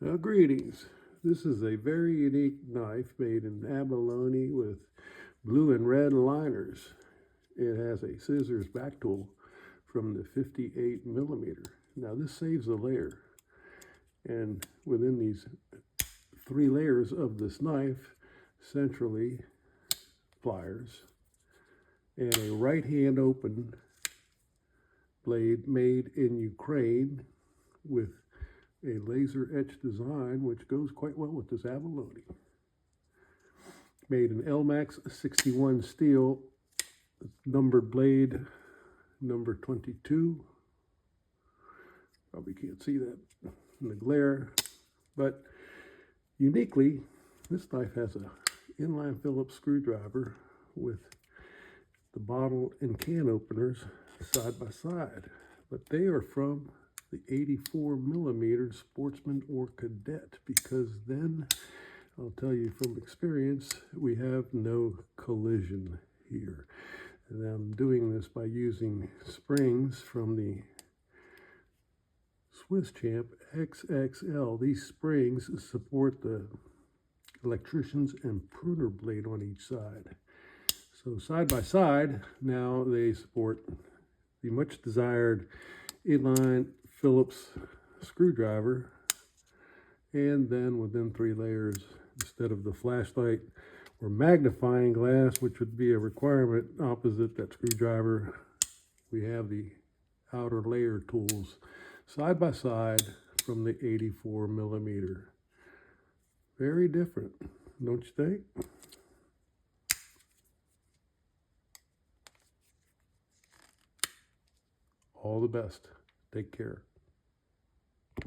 Now, greetings. This is a very unique knife made in Abalone with blue and red liners. It has a scissors back tool from the 58 millimeter. Now this saves a layer, and within these 3 layers of this knife, centrally pliers and a right hand open blade made in Ukraine with a laser etched design which goes quite well with this abalone. Made in Elmax 61 steel, numbered blade number 22. Probably can't see that in the glare, but uniquely this knife has a inline Phillips screwdriver with the bottle and can openers side by side, but they are from the 84 millimeter Sportsman or Cadet, because then I'll tell you from experience we have no collision here. And I'm doing this by using springs from the Swisschamp XXL. These springs support the electricians and pruner blade on each side. So side by side, now they support the much desired inline Phillips screwdriver, and then within 3 layers, instead of the flashlight or magnifying glass, which would be a requirement opposite that screwdriver, we have the outer layer tools side by side from the 84 millimeter. Very different, don't you think? All the best. Take care.